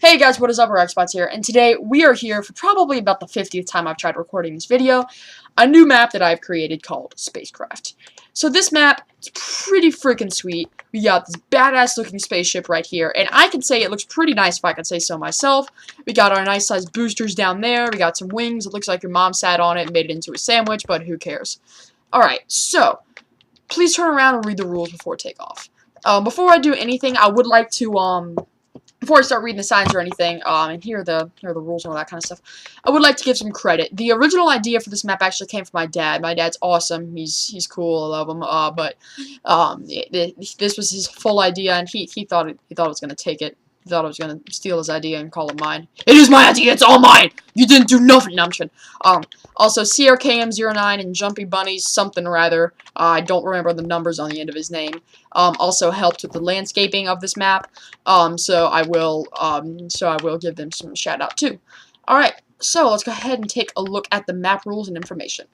Hey guys, what is up? Xbox here, and today we are here for probably about the 50th time I've tried recording this video, a new map that I've created called SpaceCraft. So this map is pretty freaking sweet. We got this badass looking spaceship right here, and I can say it looks pretty nice if I can say so myself. We got our nice sized boosters down there, we got some wings, it looks like your mom sat on it and made it into a sandwich, but who cares. Alright, so, please turn around and read the rules before takeoff. Before I do anything, I would like to, before I start reading the signs or anything, and here are the rules and all that kind of stuff, I would like to give some credit. The original idea for this map actually came from my dad. My dad's awesome. He's cool. I love him. This was his full idea, and he thought it was gonna take it. He thought I was gonna steal his idea and call it mine. It is my idea. It's all mine. You didn't do nothing. No, I'm kidding. Also, CRKM09 and Jumpy Bunnies something or other. I don't remember the numbers on the end of his name. Also helped with the landscaping of this map. So I will give them some shout out too. Alright, so let's go ahead and take a look at the map rules and information.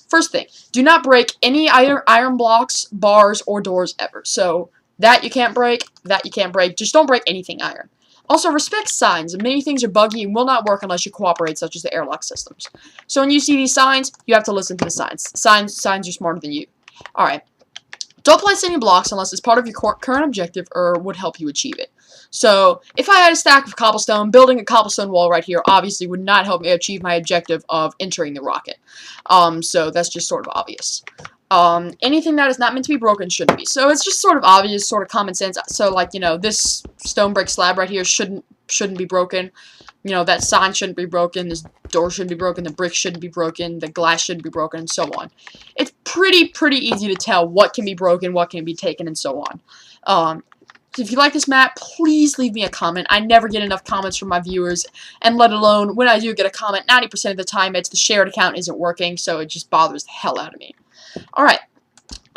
First thing, do not break any iron blocks, bars, or doors ever. So that you can't break, just don't break anything iron. Also, respect signs. Many things are buggy and will not work unless you cooperate, such as the airlock systems. So when you see these signs, you have to listen to the signs. Signs are smarter than you. Alright. Don't place any blocks unless it's part of your current objective or would help you achieve it. So, if I had a stack of cobblestone, building a cobblestone wall right here obviously would not help me achieve my objective of entering the rocket. So that's just sort of obvious. Anything that is not meant to be broken shouldn't be. So it's just sort of obvious, sort of common sense. So like, you know, this stone brick slab right here shouldn't be broken. You know, that sign shouldn't be broken, this door shouldn't be broken, the brick shouldn't be broken, the glass shouldn't be broken, and so on. It's pretty easy to tell what can be broken, what can be taken, and so on. If you like this map, please leave me a comment. I never get enough comments from my viewers, and let alone, when I do get a comment, 90% of the time it's the shared account isn't working, so it just bothers the hell out of me. Alright.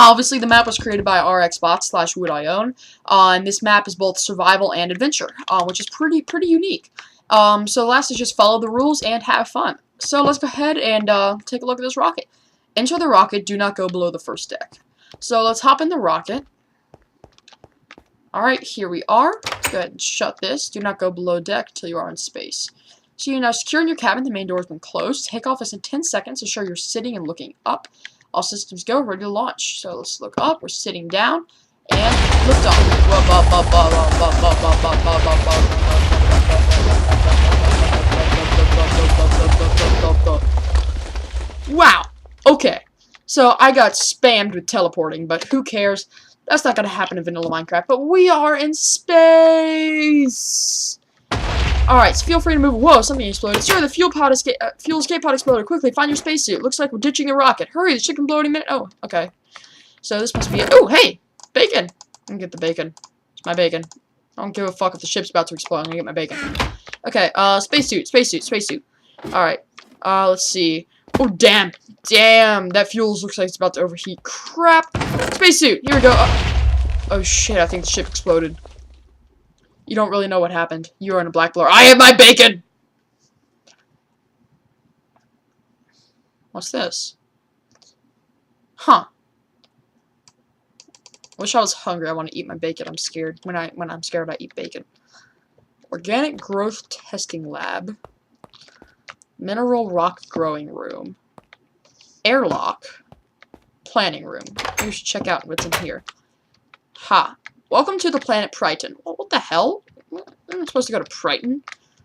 Obviously, the map was created by rxbots/woodion, and this map is both survival and adventure, which is pretty unique. So last is just follow the rules and have fun. So let's go ahead and take a look at this rocket. Enter the rocket, do not go below the first deck. So let's hop in the rocket. Alright, here we are. Let's go ahead and shut this. Do not go below deck until you are in space. So you're now secure in your cabin, the main door has been closed. Take off less than 10 seconds to ensure you're sitting and looking up. All systems go, ready to launch. So let's look up, we're sitting down, and lift off. Wow. Okay. So I got spammed with teleporting, but who cares? That's not gonna happen in vanilla Minecraft. But we are in space. Alright, so feel free to move. Whoa, something exploded. Sir, the fuel escape pod exploded. Quickly, find your spacesuit. Looks like we're ditching a rocket. Hurry, the ship can blow any minute. Oh, okay. So this must be it. Oh, hey! Bacon! I'm gonna get the bacon. It's my bacon. I don't give a fuck if the ship's about to explode. I'm gonna get my bacon. Okay, spacesuit. Alright, let's see. Oh, damn. Damn, that fuel looks like it's about to overheat. Crap! Spacesuit! Here we go. Oh, shit, I think the ship exploded. You don't really know what happened. You are in a black blur. I have my bacon! What's this? Huh. Wish I was hungry. I want to eat my bacon. I'm scared. When I'm scared, I eat bacon. Organic growth testing lab. Mineral rock growing room. Airlock. Planning room. Maybe we should check out what's in here. Ha. Welcome to the planet Prighton. Well, what the hell? I'm supposed to go to Prighton.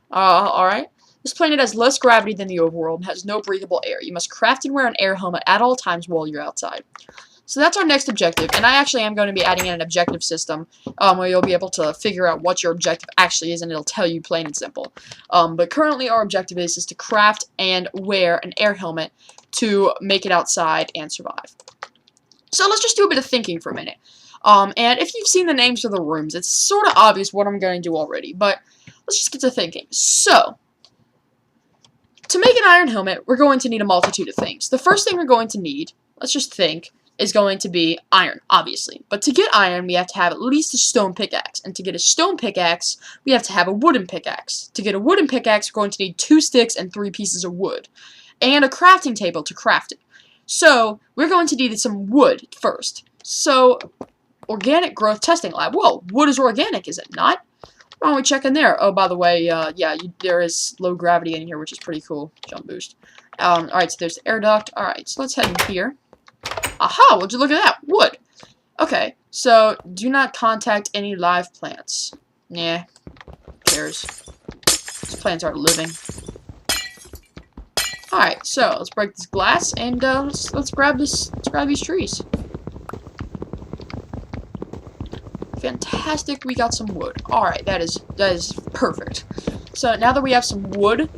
Alright. This planet has less gravity than the overworld and has no breathable air. You must craft and wear an air helmet at all times while you're outside. So that's our next objective, and I actually am going to be adding in an objective system, where you'll be able to figure out what your objective actually is, and it'll tell you plain and simple. But currently our objective is to craft and wear an air helmet to make it outside and survive. So let's just do a bit of thinking for a minute. And if you've seen the names of the rooms, it's sort of obvious what I'm going to do already, but let's just get to thinking. So, to make an iron helmet, we're going to need a multitude of things. The first thing we're going to need, let's just think, is going to be iron, obviously. But to get iron, we have to have at least a stone pickaxe. And to get a stone pickaxe, we have to have a wooden pickaxe. To get a wooden pickaxe, we're going to need 2 sticks and 3 pieces of wood. And a crafting table to craft it. So, we're going to need some wood first. So, organic growth testing lab. Well, wood is organic, is it not? Why don't we check in there? Oh, by the way, yeah, there is low gravity in here, which is pretty cool. Jump boost. Alright, so there's the air duct. Alright, so let's head in here. Aha! Would you look at that? Wood. Okay, so do not contact any live plants. Nah, who cares? These plants aren't living. Alright, so let's break this glass and let's grab these trees. Fantastic, we got some wood. Alright, that is perfect. So now that we have some wood,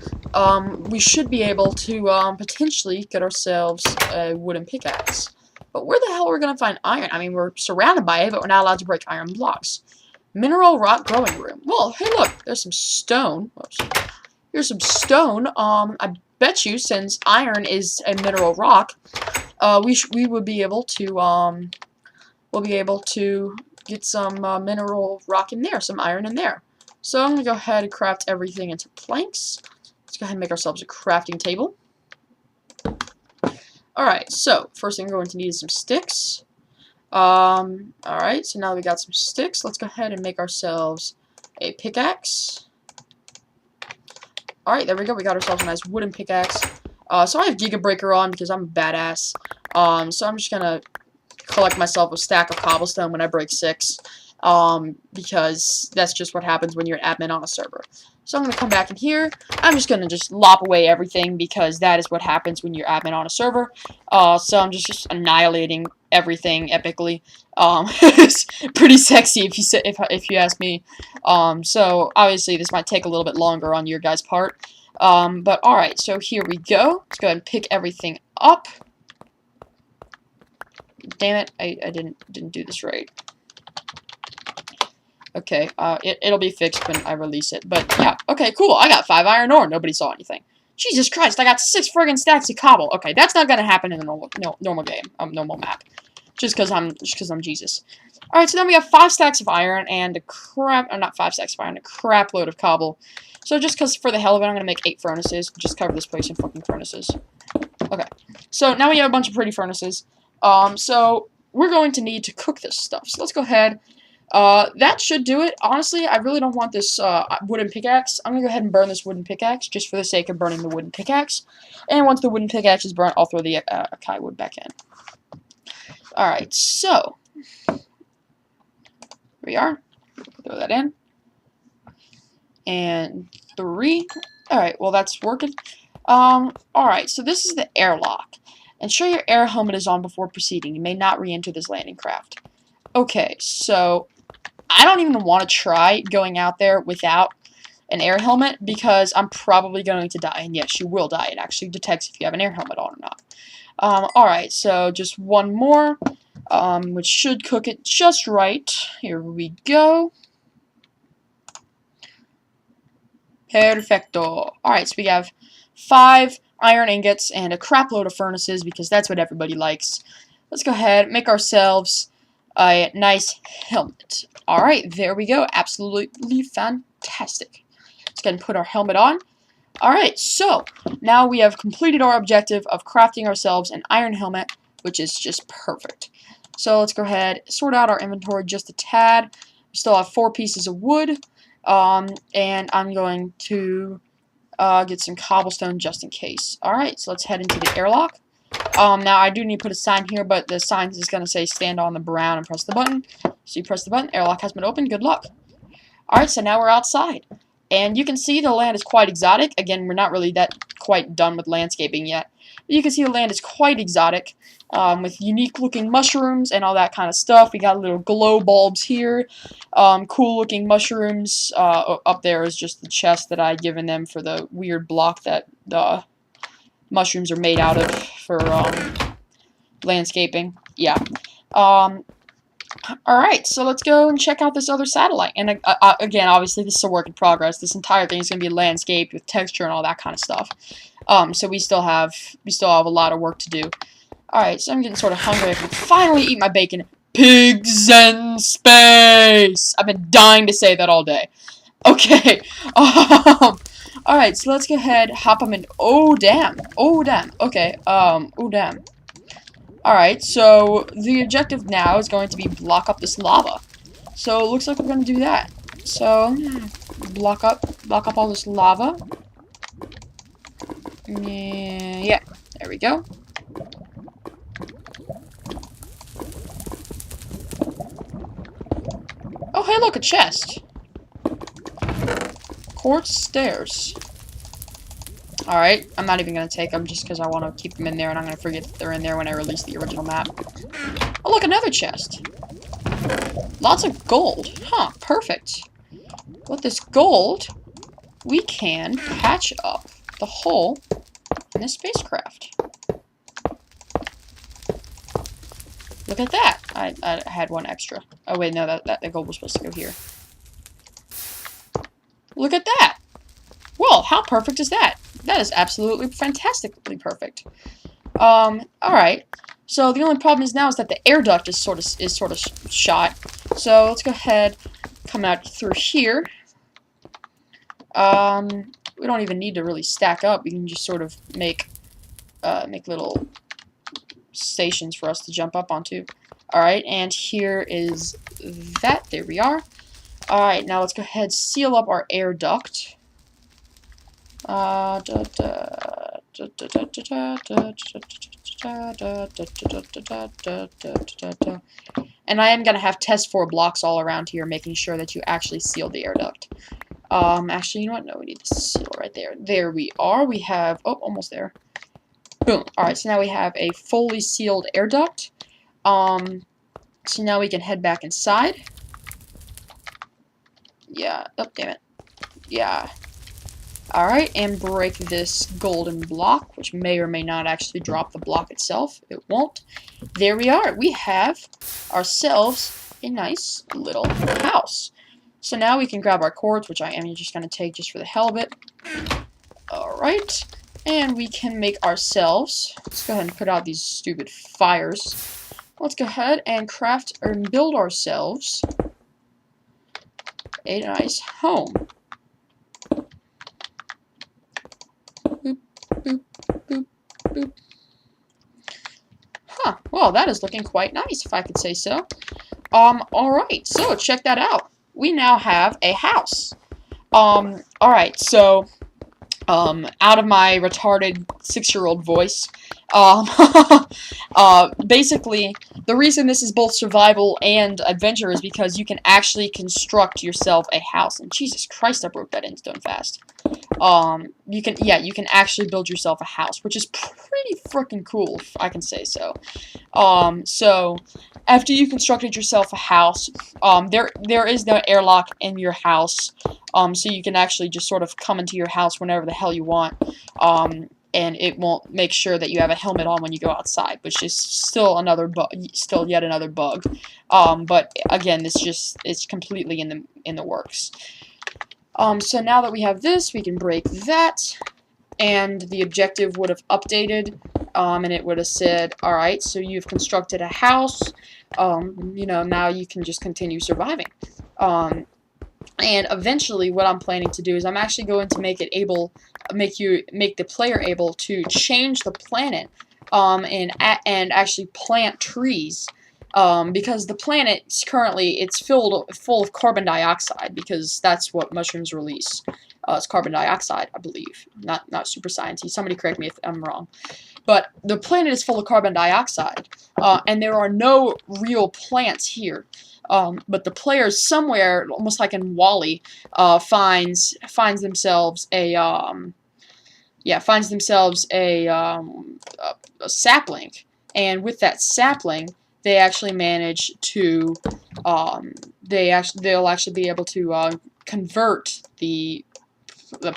we should be able to potentially get ourselves a wooden pickaxe. But where the hell are we going to find iron? I mean, we're surrounded by it, but we're not allowed to break iron blocks. Mineral rock growing room. Well, hey look, there's some stone. Whoops. Here's some stone. I bet you, since iron is a mineral rock, we would be able to we'll be able to get some mineral rock in there, some iron in there. So I'm gonna go ahead and craft everything into planks. Let's go ahead and make ourselves a crafting table. Alright, so first thing we're going to need is some sticks. Alright, so now that we got some sticks, let's go ahead and make ourselves a pickaxe. Alright, there we go, we got ourselves a nice wooden pickaxe. So I have Giga Breaker on because I'm a badass. So I'm just gonna collect myself a stack of cobblestone when I break 6. Because that's just what happens when you're an admin on a server. So I'm going to come back in here. I'm just going to lop away everything because that is what happens when you're admin on a server. So I'm just annihilating everything epically. It's pretty sexy if you ask me. So obviously this might take a little bit longer on your guys' part. But alright, so here we go. Let's go ahead and pick everything up. Damn it, I didn't do this right. Okay, it'll be fixed when I release it. But, yeah, okay, cool. I got 5 iron ore. Nobody saw anything. Jesus Christ, I got 6 friggin' stacks of cobble. Okay, that's not gonna happen in a normal game, normal map. Just because I'm Jesus. Alright, so then we have 5 stacks of iron and not 5 stacks of iron, a crap load of cobble. So just because for the hell of it, I'm gonna make 8 furnaces. Just cover this place in fucking furnaces. Okay, so now we have a bunch of pretty furnaces. So we're going to need to cook this stuff. So let's go ahead. That should do it. Honestly, I really don't want this wooden pickaxe. I'm gonna go ahead and burn this wooden pickaxe just for the sake of burning the wooden pickaxe. And once the wooden pickaxe is burnt, I'll throw the Akai wood back in. Alright, so here we are. Throw that in. And 3. Alright, well that's working. Alright, so this is the airlock. Ensure your air helmet is on before proceeding. You may not re-enter this landing craft. Okay, so I don't even want to try going out there without an air helmet because I'm probably going to die. And yes, you will die. It actually detects if you have an air helmet on or not. Alright, so just one more, which should cook it just right. Here we go. Perfecto. Alright, so we have 5 iron ingots and a crap load of furnaces because that's what everybody likes. Let's go ahead and make ourselves a nice helmet. Alright, there we go. Absolutely fantastic. Let's go ahead and put our helmet on. Alright, so now we have completed our objective of crafting ourselves an iron helmet, which is just perfect. So let's go ahead, sort out our inventory just a tad. We still have 4 pieces of wood, and I'm going to get some cobblestone just in case. Alright, so let's head into the airlock. Now I do need to put a sign here, but the sign is going to say stand on the brown and press the button. So you press the button, airlock has been opened, good luck. Alright, so now we're outside. And you can see the land is quite exotic. Again, we're not really that quite done with landscaping yet. But you can see the land is quite exotic, with unique looking mushrooms and all that kind of stuff. We got little glow bulbs here, cool looking mushrooms. Up there is just the chest that I had given them for the weird block that the mushrooms are made out of for landscaping. Yeah. Alright, so let's go and check out this other satellite. And again, obviously this is a work in progress. This entire thing is going to be landscaped with texture and all that kind of stuff. So we still have a lot of work to do. Alright, so I'm getting sort of hungry. I can finally eat my bacon. Pigs in space! I've been dying to say that all day. Okay. Alright, so let's go ahead, hop them in. Oh, damn. Oh, damn. Okay. Oh, damn. Alright, so the objective now is going to be block up this lava. So it looks like we're going to do that. So, block up all this lava. Yeah, there we go. Oh, hey, look, a chest. Quartz stairs. Alright, I'm not even going to take them just because I want to keep them in there, and I'm going to forget that they're in there when I release the original map. Oh, look, another chest. Lots of gold. Huh, perfect. With this gold, we can patch up the hole in the spacecraft. Look at that. I had one extra. Oh, wait, no, that the gold was supposed to go here. Look at that. Well, how perfect is that? That is absolutely fantastically perfect. Alright. So the only problem is now is that the air duct is sort of shot. So let's go ahead, come out through here. We don't even need to really stack up. We can just sort of make little stations for us to jump up onto. Alright, and here is that. There we are. Alright, now let's go ahead, seal up our air duct. And I am going to have test 4 blocks all around here, making sure that you actually seal the air duct. Actually, you know what? No, we need to seal right there. There we are. We have, oh, almost there. Boom. Alright, so now we have a fully sealed air duct. So now we can head back inside. Yeah. Oh, damn it. Yeah. Alright, and break this golden block, which may or may not actually drop the block itself. It won't. There we are. We have ourselves a nice little house. So now we can grab our cords, which I am just going to take just for the hell of it. Alright, and we can make ourselves, let's go ahead and put out these stupid fires. Let's go ahead and craft or build ourselves a nice home. Boop, boop, boop, boop. Huh, well, that is looking quite nice, if I could say so. Alright, so check that out. We now have a house. Alright, so, out of my retarded 6-year-old voice, basically, the reason this is both survival and adventure is because you can actually construct yourself a house. And Jesus Christ, I broke that endstone fast. You can actually build yourself a house, which is pretty freaking cool, if I can say so. So, after you constructed yourself a house, there is no airlock in your house, so you can actually just sort of come into your house whenever the hell you want, and it won't make sure that you have a helmet on when you go outside, which is still yet another bug. But again, it's completely in the works. So now that we have this, we can break that, and the objective would have updated, and it would have said, alright, so you've constructed a house, you know, now you can just continue surviving. And eventually, what I'm planning to do is I'm actually going to make the player able to change the planet, and actually plant trees. Because the planet currently it's full of carbon dioxide, because that's what mushrooms release. It's carbon dioxide, I believe. Not super sciencey. Somebody correct me if I'm wrong. But the planet is full of carbon dioxide, and there are no real plants here. But the players somewhere, almost like in Wall-E, finds themselves a sapling, and with that sapling, they actually manage to they'll actually be able to convert the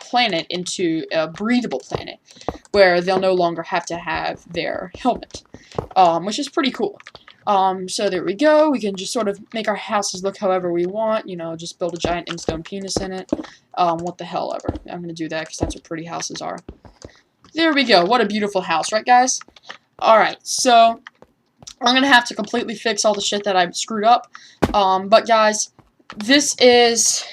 planet into a breathable planet, where they'll no longer have to have their helmet, which is pretty cool. So there we go. We can just sort of make our houses look however we want. You know, just build a giant endstone penis in it. What the hell ever. I'm gonna do that because that's what pretty houses are. There we go. What a beautiful house, right, guys? Alright, so I'm gonna have to completely fix all the shit that I screwed up. But guys, this is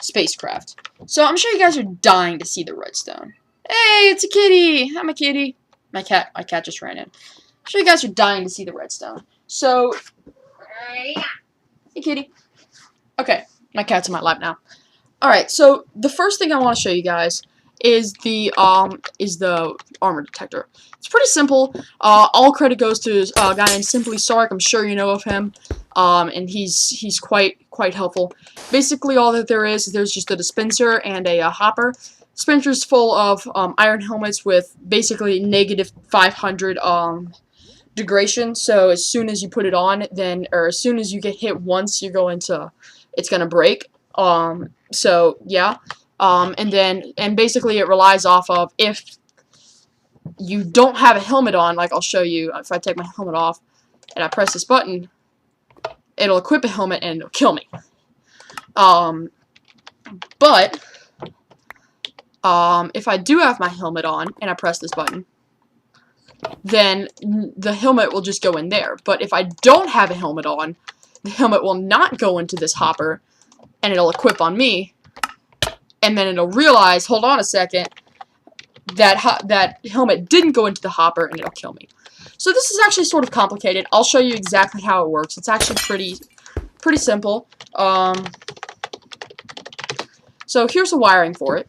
SpaceCraft. So I'm sure you guys are dying to see the redstone. Hey, it's a kitty! I'm a kitty. My cat just ran in. I'm sure you guys are dying to see the redstone. So, hey, kitty. Okay, My cat's in my lap now. Alright, so the first thing I want to show you guys is the armor detector. It's pretty simple. All credit goes to a guy named Simply Sark. I'm sure you know of him. And he's quite helpful. Basically, all that there is there's just a dispenser and a hopper. Dispenser's full of iron helmets with basically negative 500 degradation. So as soon as you put it on, or as soon as you get hit once, it's gonna break. So yeah. And basically it relies off of if you don't have a helmet on, like I'll show you, if I take my helmet off and I press this button, it'll equip a helmet and it'll kill me. But if I do have my helmet on and I press this button, then the helmet will just go in there. But if I don't have a helmet on, the helmet will not go into this hopper, and it'll equip on me, and then it'll realize, hold on a second, that helmet didn't go into the hopper, and it'll kill me. So this is actually sort of complicated. I'll show you exactly how it works. It's actually pretty simple. So here's the wiring for it.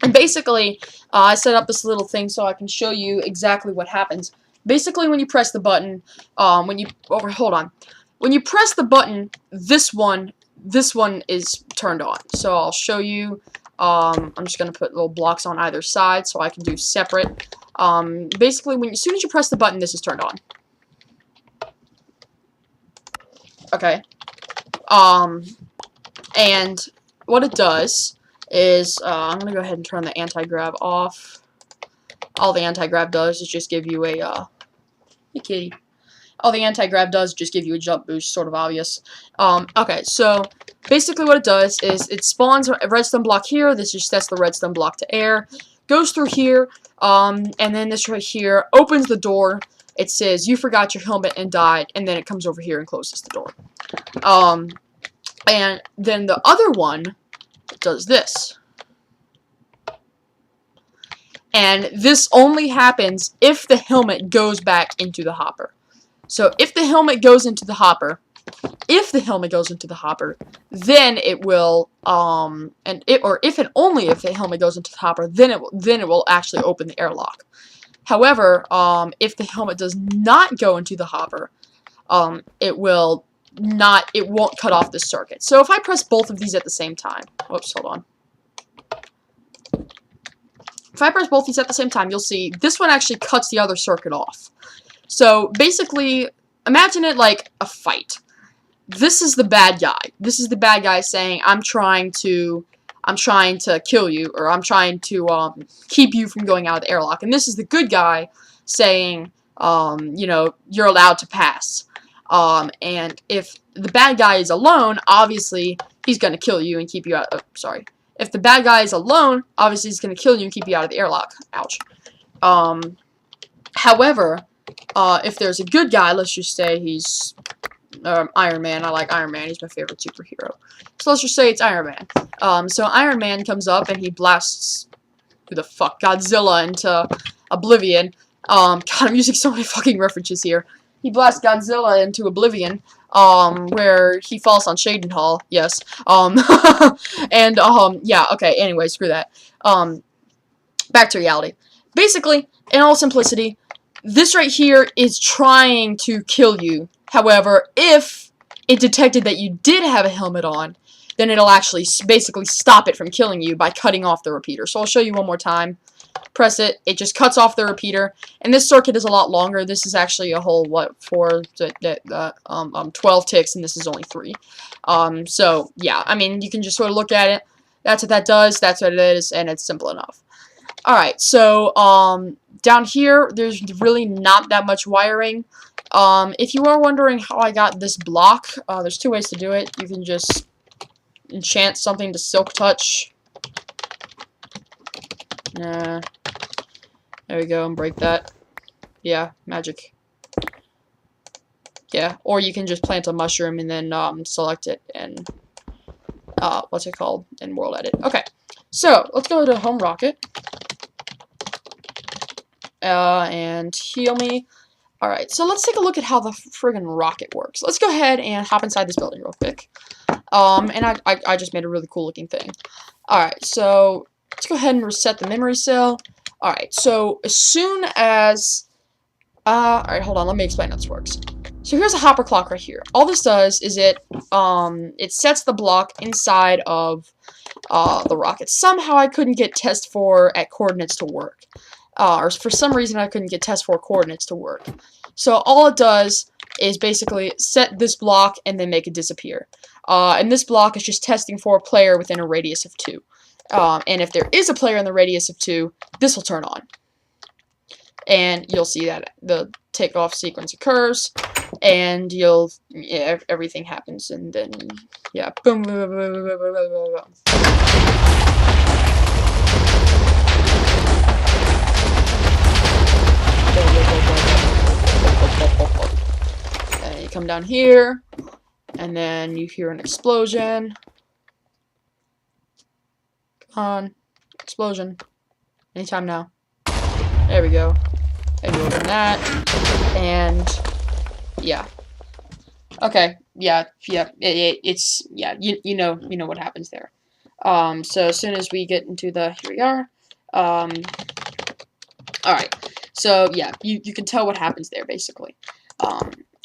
And basically, I set up this little thing so I can show you exactly what happens. Basically, when you press the button, when you press the button, this one is turned on. So I'll show you. I'm just gonna put little blocks on either side so I can do separate. Basically, as soon as you press the button, this is turned on. Okay. And what it does is, I'm gonna go ahead and turn the anti-grav off. All the anti-grav does is just give you a, hey kitty. All the anti-grav does is just give you a jump boost, sort of obvious. Okay, so basically what it does is it spawns a redstone block here. This just sets the redstone block to air. Goes through here, and then this right here opens the door. It says, you forgot your helmet and died, and then it comes over here and closes the door. And then the other one does this. And this only happens if the helmet goes back into the hopper. So if the helmet goes into the hopper, then it will, if and only if the helmet goes into the hopper, then it will actually open the airlock. However, if the helmet does not go into the hopper, it won't cut off the circuit. So if I press both of these at the same time, whoops, hold on. If I press both these at the same time, you'll see this one actually cuts the other circuit off. So basically, imagine it like a fight. This is the bad guy. This is the bad guy saying, I'm trying to kill you, or I'm trying to keep you from going out of the airlock. And this is the good guy saying, you know, you're allowed to pass. And if the bad guy is alone, obviously he's gonna kill you and keep you out. Oh, sorry. If the bad guy is alone, obviously he's gonna kill you and keep you out of the airlock. Ouch. However, if there's a good guy, let's just say he's Iron Man. I like Iron Man. He's my favorite superhero. So let's just say it's Iron Man. So Iron Man comes up and he blasts Godzilla into oblivion. God, I'm using so many fucking references here. He blasts Godzilla into oblivion, where he falls on Shaden Hall. Yes. And yeah. Okay. Anyway, screw that. Back to reality. Basically, in all simplicity, this right here is trying to kill you. However, if it detected that you did have a helmet on, then it'll actually basically stop it from killing you by cutting off the repeater. So I'll show you one more time. Press it, it just cuts off the repeater, and this circuit is a lot longer. This is actually a whole, 12 ticks, and this is only 3. So, yeah, I mean, you can just sort of look at it. That's what that does, that's what it is, and it's simple enough. Alright, so, down here, there's really not that much wiring. If you are wondering how I got this block, there's 2 ways to do it. You can just enchant something to silk touch. There we go, and break that. Yeah, magic. Yeah, or you can just plant a mushroom and then select it and what's it called? And world edit. Okay, so let's go to home rocket and heal me. Alright, so let's take a look at how the friggin' rocket works. Let's go ahead and hop inside this building real quick. And I just made a really cool looking thing. Alright, so let's go ahead and reset the memory cell. Alright, so as soon as alright, hold on, let me explain how this works. So here's a hopper clock right here. All this does is it sets the block inside of the rocket. Somehow I couldn't get test 4 at coordinates to work. Or for some reason I couldn't get test 4 coordinates to work. So all it does is basically set this block and then make it disappear. And this block is just testing for a player within a radius of 2. And if there is a player in the radius of 2, this will turn on. And you'll see that the takeoff sequence occurs, and everything happens, and then, yeah, boom, boom, boom, boom, boom, boom, boom, boom. And you come down here, and then you hear an explosion. Come on, explosion. Anytime now. There we go. And you open that, and yeah. Okay, yeah, it's yeah. You know what happens there. So as soon as we get into the here we are. All right. So yeah, you can tell what happens there basically.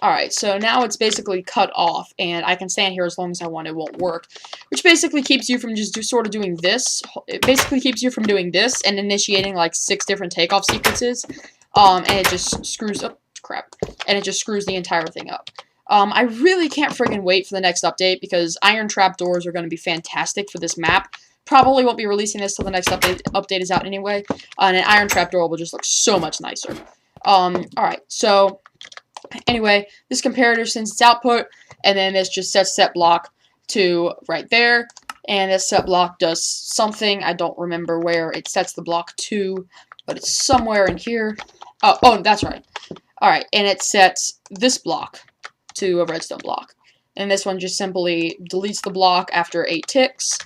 Alright, so now it's basically cut off, and I can stand here as long as I want. It won't work, which basically keeps you from just sort of doing this. It basically keeps you from doing this and initiating like 6 different takeoff sequences, and it just screws up. Crap, and it just screws the entire thing up. I really can't friggin' wait for the next update because iron trap doors are going to be fantastic for this map. Probably won't be releasing this till the next update is out anyway, and an iron trap door will just look so much nicer. Alright, so anyway, this comparator sends its output, and then this just sets set block to right there, and this set block does something. I don't remember where it sets the block to, but it's somewhere in here. Oh, that's right. Alright, and it sets this block to a redstone block. And this one just simply deletes the block after 8 ticks.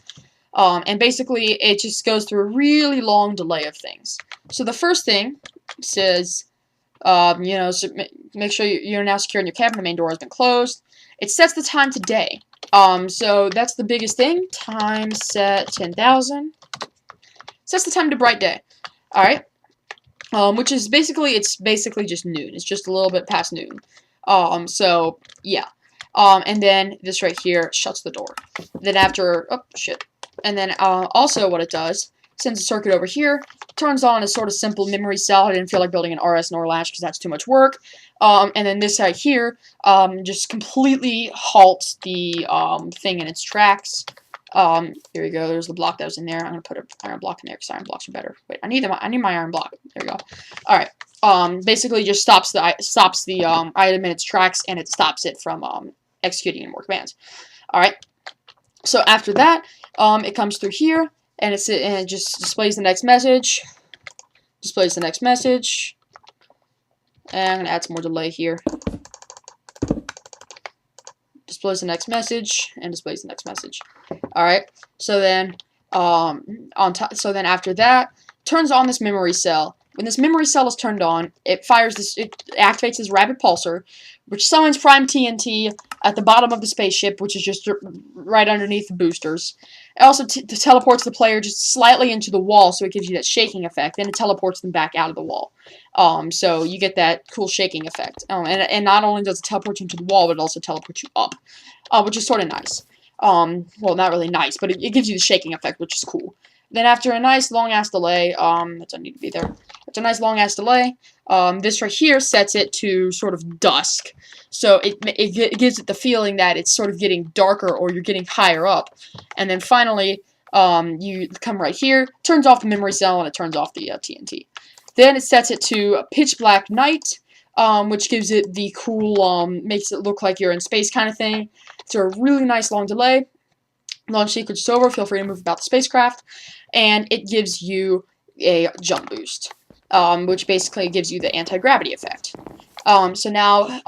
And basically, it just goes through a really long delay of things. So the first thing says, so make sure you're now secure in your cabin. The main door has been closed. It sets the time to day. So that's the biggest thing. Time set 10,000. Sets the time to bright day. Alright. Which is basically, it's basically just noon. It's just a little bit past noon. So, yeah. And then this right here shuts the door. Then after, oh, shit. And then, also what it does, sends a circuit over here, turns on a sort of simple memory cell. I didn't feel like building an RS NOR latch because that's too much work. And then this right here, just completely halts the, thing in its tracks. Here we go. There's the block that was in there. I'm gonna put an iron block in there because iron blocks are better. Wait, I need my iron block. There we go. All right. Basically just stops the item in its tracks, and it stops it from executing any more commands. All right. So after that, it comes through here, and it just displays the next message. Displays the next message. And I'm gonna add some more delay here. Displays the next message, and displays the next message. Alright, so then after that, turns on this memory cell. When this memory cell is turned on, it activates this rapid pulsar, which summons prime TNT at the bottom of the spaceship, which is just right underneath the boosters. It also teleports the player just slightly into the wall, so it gives you that shaking effect. Then it teleports them back out of the wall. So you get that cool shaking effect. And not only does it teleport you into the wall, but it also teleports you up, which is sort of nice. Well, not really nice, but it gives you the shaking effect, which is cool. Then after a nice long-ass delay, that doesn't need to be there. After a nice long-ass delay, this right here sets it to sort of dusk. So it gives it the feeling that it's sort of getting darker or you're getting higher up. And then finally, you come right here, turns off the memory cell, and it turns off the TNT. Then it sets it to a pitch black night, which gives it the cool, makes it look like you're in space kind of thing. It's a really nice long delay. Launch sequence is over. Feel free to move about the spacecraft. And it gives you a jump boost, which basically gives you the anti-gravity effect. So now,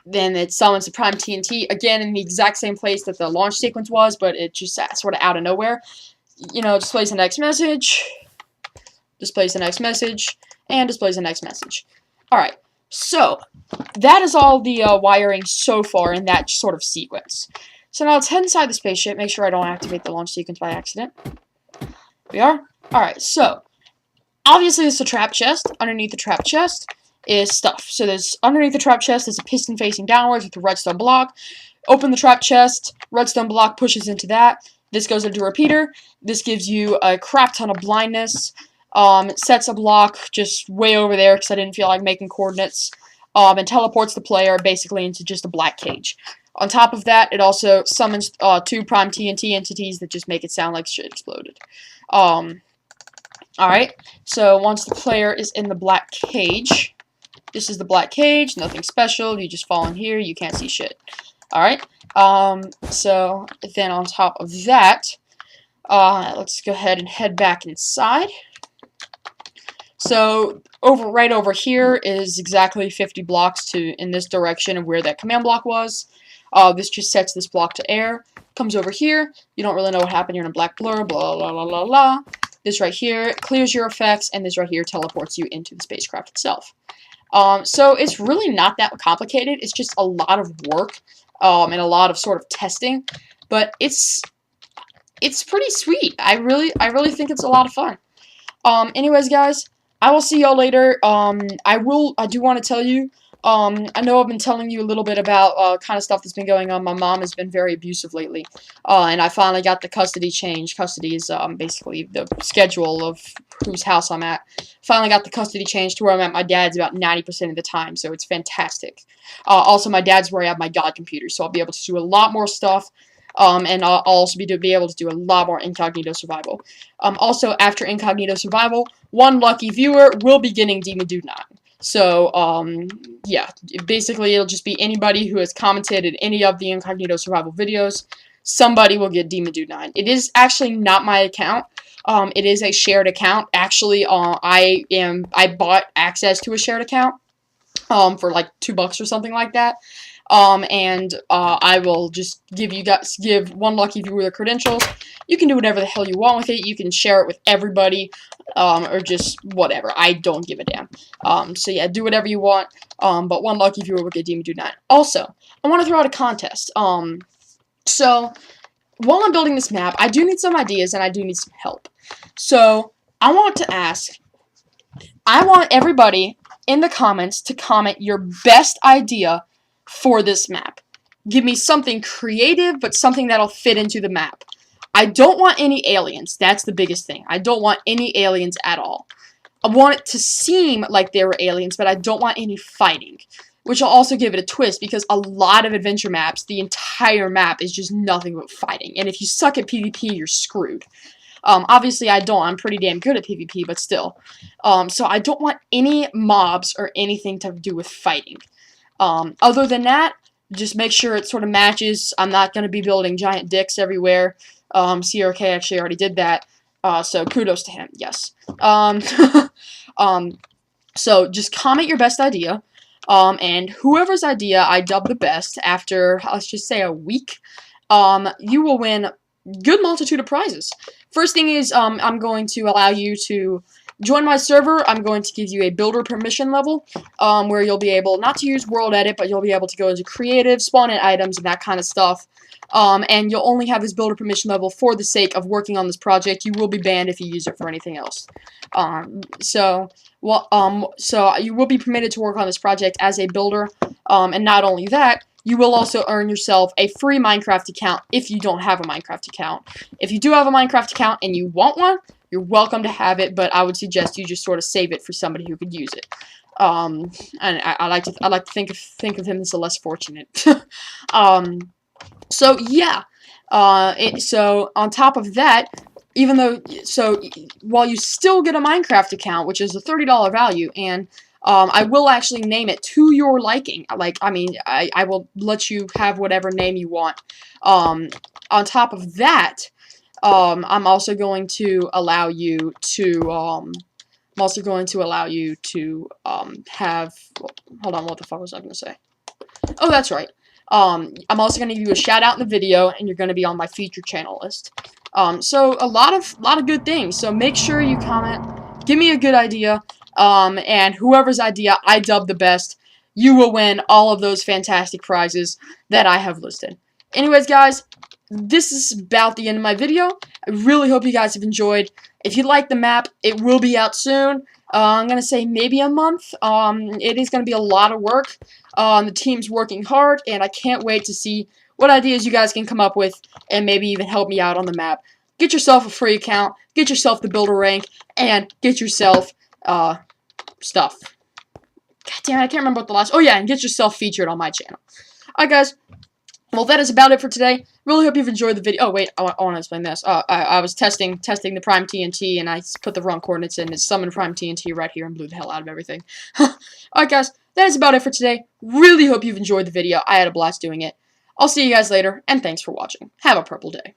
then it summons the prime TNT, again in the exact same place that the launch sequence was, but it just sort of out of nowhere. Displays the next message, displays the next message, and displays the next message. Alright, so that is all the wiring so far in that sort of sequence. So now let's head inside the spaceship. Make sure I don't activate the launch sequence by accident. We are? Alright, so obviously this is a trap chest. Underneath the trap chest is stuff. So there's underneath the trap chest is a piston facing downwards with a redstone block. Open the trap chest, redstone block pushes into that. This goes into a repeater. This gives you a crap ton of blindness. It sets a block just way over there because I didn't feel like making coordinates. And teleports the player basically into just a black cage. On top of that, it also summons 2 prime TNT entities that just make it sound like shit exploded. Alright, so once the player is in the black cage, this is the black cage, nothing special, you just fall in here, you can't see shit. Alright, so then on top of that, let's go ahead and head back inside. So right over here is exactly 50 blocks in this direction of where that command block was. This just sets this block to air. Comes over here. You don't really know what happened. You're in a black blur. Blah, blah, blah, blah, blah. This right here clears your effects, and this right here teleports you into the spacecraft itself. So it's really not that complicated. It's just a lot of work and a lot of sort of testing. But it's pretty sweet. I really think it's a lot of fun. Anyways, guys, I will see y'all later. I do want to tell you, I know I've been telling you a little bit about kind of stuff that's been going on. My mom has been very abusive lately, and I finally got the custody change. Custody is basically the schedule of whose house I'm at. Finally got the custody changed to where I'm at my dad's about 90% of the time, so it's fantastic. Also, my dad's where I have my God computer, so I'll be able to do a lot more stuff. And I'll also be able to do a lot more incognito survival. Also, after incognito survival, one lucky viewer will be getting Demon Dude 9. So, yeah, basically it'll just be anybody who has commented any of the incognito survival videos. Somebody will get Demon Dude 9. It is actually not my account. It is a shared account. Actually, I bought access to a shared account for like $2 or something like that. I will just give one lucky viewer the credentials. You can do whatever the hell you want with it. You can share it with everybody, or just whatever. I don't give a damn. So yeah, do whatever you want. But one lucky viewer will get Demon Dude 9. Also, I want to throw out a contest. So while I'm building this map, I do need some ideas and I do need some help. So I want everybody in the comments to comment your best idea for this map. Give me something creative, but something that'll fit into the map. I don't want any aliens. That's the biggest thing. I don't want any aliens at all. I want it to seem like there were aliens, but I don't want any fighting. Which will also give it a twist, because a lot of adventure maps, the entire map is just nothing but fighting. And if you suck at PvP, you're screwed. Obviously I don't. I'm pretty damn good at PvP, but still. So I don't want any mobs or anything to do with fighting. Other than that, just make sure it sort of matches. I'm not going to be building giant dicks everywhere. CRK actually already did that. So kudos to him, yes. So just comment your best idea. And whoever's idea I dub the best after, let's just say, a week, you will win good multitude of prizes. First thing is, I'm going to allow you to join my server. I'm going to give you a builder permission level, where you'll be able not to use world edit, but you'll be able to go into creative, spawn in items, and that kind of stuff. And you'll only have this builder permission level for the sake of working on this project. You will be banned if you use it for anything else. So you will be permitted to work on this project as a builder, and not only that, you will also earn yourself a free Minecraft account if you don't have a Minecraft account. If you do have a Minecraft account and you want one, you're welcome to have it, but I would suggest you just sort of save it for somebody who could use it. And I like to think of him as the less fortunate. So yeah. So on top of that, while you still get a Minecraft account, which is a $30 value, and I will actually name it to your liking. I will let you have whatever name you want. On top of that, I'm also going to allow you to, have, hold on, what the fuck was I going to say? Oh, that's right. I'm also going to give you a shout out in the video, and you're going to be on my featured channel list. So a lot of good things. So make sure you comment, give me a good idea, and whoever's idea I dub the best, you will win all of those fantastic prizes that I have listed. Anyways, guys, this is about the end of my video. I really hope you guys have enjoyed. If you like the map, it will be out soon. I'm going to say maybe a month. It is going to be a lot of work. The team's working hard, and I can't wait to see what ideas you guys can come up with and maybe even help me out on the map. Get yourself a free account, get yourself the builder rank, and get yourself stuff. God damn it, I can't remember what the last... Oh yeah, and get yourself featured on my channel. Alright, guys. Well, that is about it for today. Really hope you've enjoyed the video. Oh, wait, I want to explain this. I was testing the Prime TNT, and I put the wrong coordinates in. It summoned Prime TNT right here and blew the hell out of everything. Alright, guys, that is about it for today. Really hope you've enjoyed the video. I had a blast doing it. I'll see you guys later, and thanks for watching. Have a purple day.